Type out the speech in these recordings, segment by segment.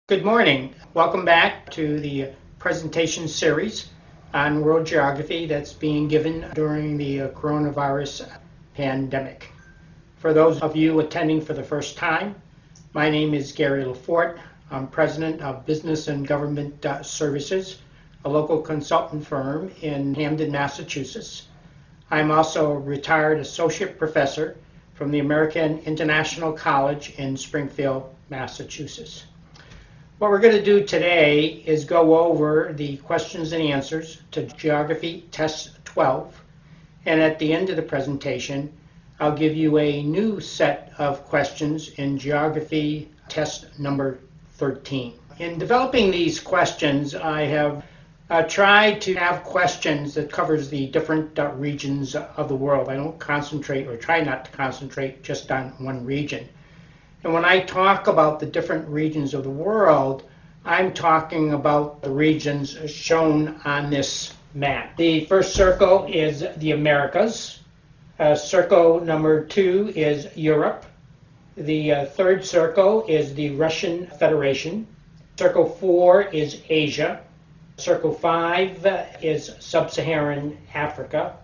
Good morning. Welcome back to the presentation series on world geography that's being given during the coronavirus pandemic. For those of you attending for the first time, my name is Gary LeFort. I'm president of Business and Government Services, a local consultant firm in Hamden, Massachusetts. I'm also a retired associate professor from the American International College in Springfield, Massachusetts. What we're going to do today is go over the questions and answers to Geography Test 12, and at the end of the presentation I'll give you a new set of questions in Geography Test number 13. In developing these questions, I have tried to have questions that covers the different regions of the world. I don't concentrate, or try not to concentrate, just on one region. And when I talk about the different regions of the world, I'm talking about the regions shown on this map. The first circle is the Americas. Circle number 2 is Europe. The third circle is the Russian Federation. Circle 4 is Asia. Circle 5 is Sub-Saharan Africa.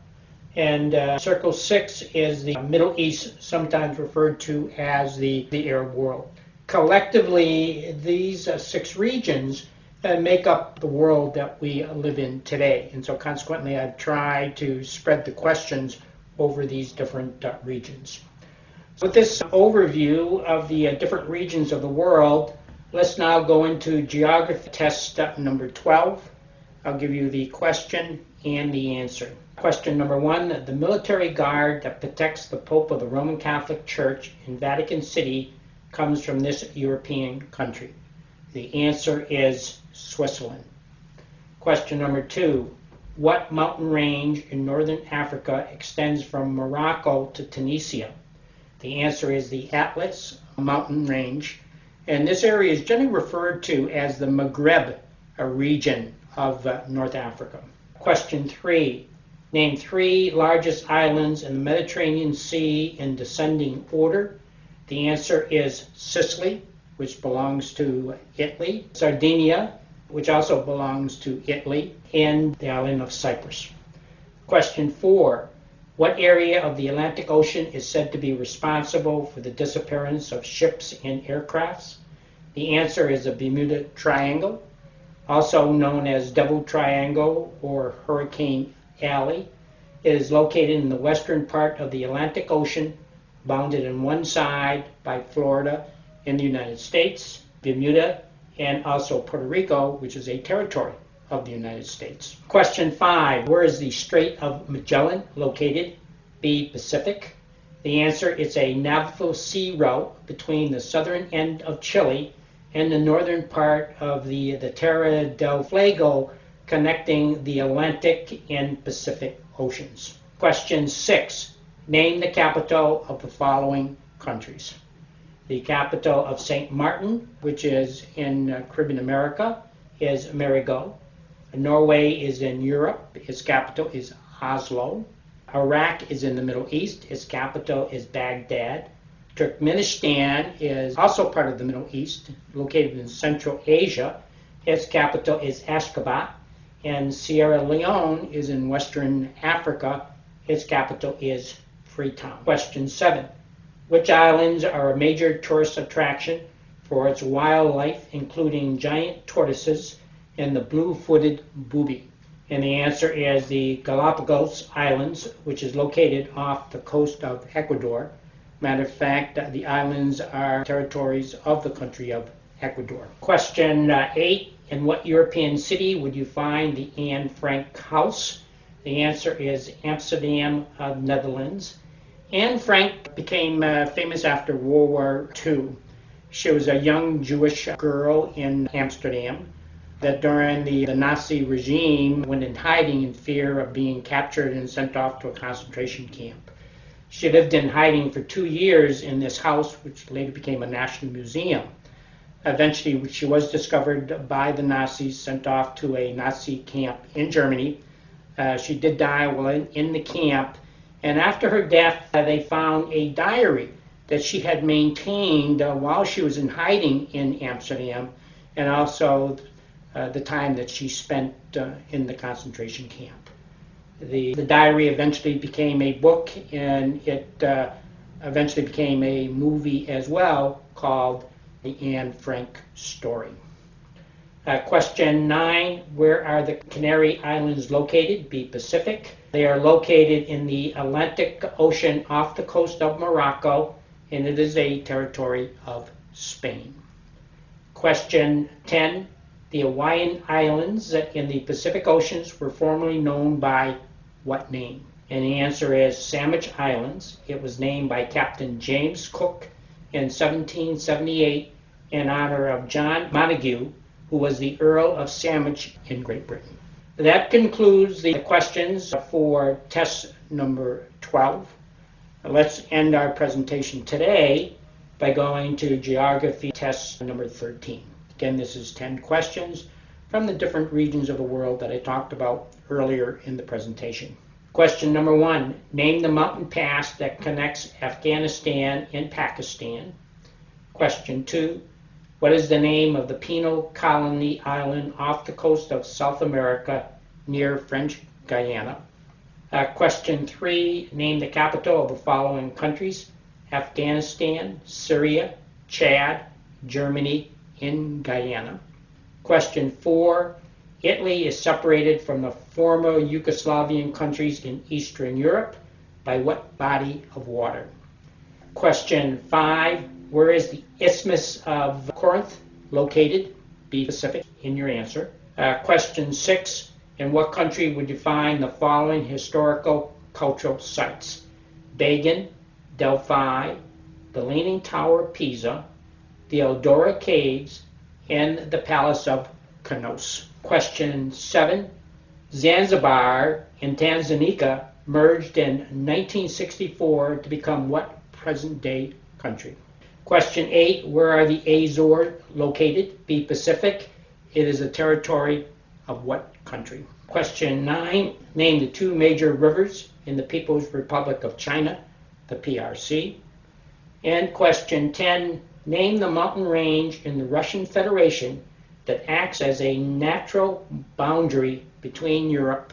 And Circle 6 is the Middle East, sometimes referred to as the Arab world. Collectively, these 6 regions make up the world that we live in today. And so consequently, I've tried to spread the questions over these different regions. So with this overview of the different regions of the world, let's now go into Geography Test number 12. I'll give you the question and the answer. Question number 1, the military guard that protects the Pope of the Roman Catholic Church in Vatican City comes from this European country. The answer is Switzerland. Question number 2, what mountain range in northern Africa extends from Morocco to Tunisia? The answer is the Atlas mountain range, and this area is generally referred to as the Maghreb region of North Africa. Question 3, name 3 largest islands in the Mediterranean Sea in descending order. The answer is Sicily, which belongs to Italy, Sardinia, which also belongs to Italy, and the island of Cyprus. Question 4, what area of the Atlantic Ocean is said to be responsible for the disappearance of ships and aircrafts? The answer is the Bermuda Triangle, also known as Devil Triangle or Hurricane Alley. It is located in the western part of the Atlantic Ocean, bounded on one side by Florida in the United States, Bermuda, and also Puerto Rico, which is a territory of the United States. Question 5, where is the Strait of Magellan located? B, Pacific. The answer is a navigable sea route between the southern end of Chile and the northern part of the Terra del Fuego, connecting the Atlantic and Pacific Oceans. Question 6, name the capital of the following countries. The capital of St. Martin, which is in Caribbean America, is Marigot. Norway is in Europe. Its capital is Oslo. Iraq is in the Middle East. Its capital is Baghdad. Turkmenistan is also part of the Middle East, located in Central Asia. Its capital is Ashgabat. And Sierra Leone is in Western Africa. Its capital is Freetown. Question 7. Which islands are a major tourist attraction for its wildlife, including giant tortoises and the blue-footed booby? And the answer is the Galapagos Islands, which is located off the coast of Ecuador. Matter of fact, the islands are territories of the country of Ecuador. Question 8. In what European city would you find the Anne Frank House? The answer is Amsterdam, Netherlands. Anne Frank became famous after World War II. She was a young Jewish girl in Amsterdam that during the Nazi regime went in hiding in fear of being captured and sent off to a concentration camp. She lived in hiding for 2 years in this house, which later became a national museum. Eventually, she was discovered by the Nazis, sent off to a Nazi camp in Germany. She did die while in the camp, and after her death, they found a diary that she had maintained while she was in hiding in Amsterdam, and also the time that she spent in the concentration camp. The diary eventually became a book, and it eventually became a movie as well called The Anne Frank Story. Question 9, where are the Canary Islands located? B, Pacific. They are located in the Atlantic Ocean off the coast of Morocco, and it is a territory of Spain. Question 10, the Hawaiian Islands in the Pacific Oceans were formerly known by what name? And the answer is Sandwich Islands. It was named by Captain James Cook in 1778 in honor of John Montagu, who was the Earl of Sandwich in Great Britain. That concludes the questions for test number 12. Let's end our presentation today by going to geography test number 13. Again, this is 10 questions from the different regions of the world that I talked about earlier in the presentation. Question number 1, name the mountain pass that connects Afghanistan and Pakistan. Question 2, what is the name of the penal colony island off the coast of South America near French Guiana? Question 3, name the capital of the following countries: Afghanistan, Syria, Chad, Germany, and Guyana. Question 4, Italy is separated from the former Yugoslavian countries in Eastern Europe by what body of water? Question 5, where is the Isthmus of Corinth located? Be Pacific in your answer. Question 6, in what country would you find the following historical cultural sites? Bagan, Delphi, the Leaning Tower of Pisa, the Eldora Caves, and the Palace of Knossos. Question 7, Zanzibar and Tanganyika merged in 1964 to become what present-day country? Question 8, where are the Azores located? Be Pacific. It is a territory of what country? Question 9, name the 2 major rivers in the People's Republic of China, the PRC. And question 10, name the mountain range in the Russian Federation that acts as a natural boundary between Europe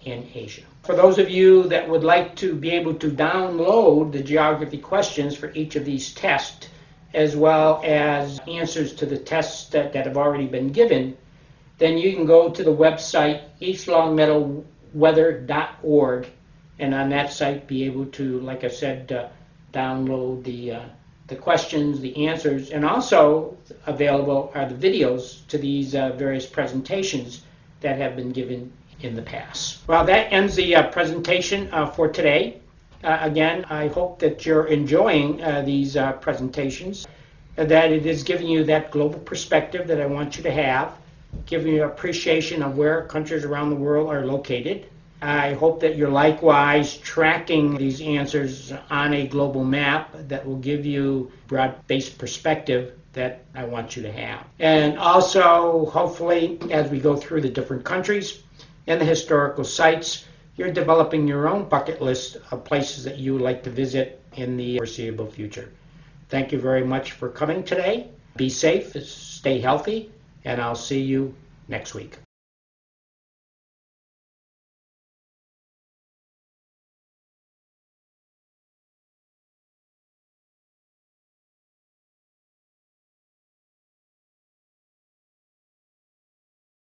and Asia. For those of you that would like to be able to download the geography questions for each of these tests, as well as answers to the tests that have already been given, then you can go to the website eastlongmeadowweather.org, and on that site be able to, like I said, download the questions, the answers, and also available are the videos to these various presentations that have been given in the past. Well, that ends the presentation for today. Again, I hope that you're enjoying these presentations, that it is giving you that global perspective that I want you to have, giving you appreciation of where countries around the world are located. I hope that you're likewise tracking these answers on a global map that will give you broad-based perspective that I want you to have. And also, hopefully, as we go through the different countries and the historical sites, you're developing your own bucket list of places that you would like to visit in the foreseeable future. Thank you very much for coming today. Be safe, stay healthy, and I'll see you next week.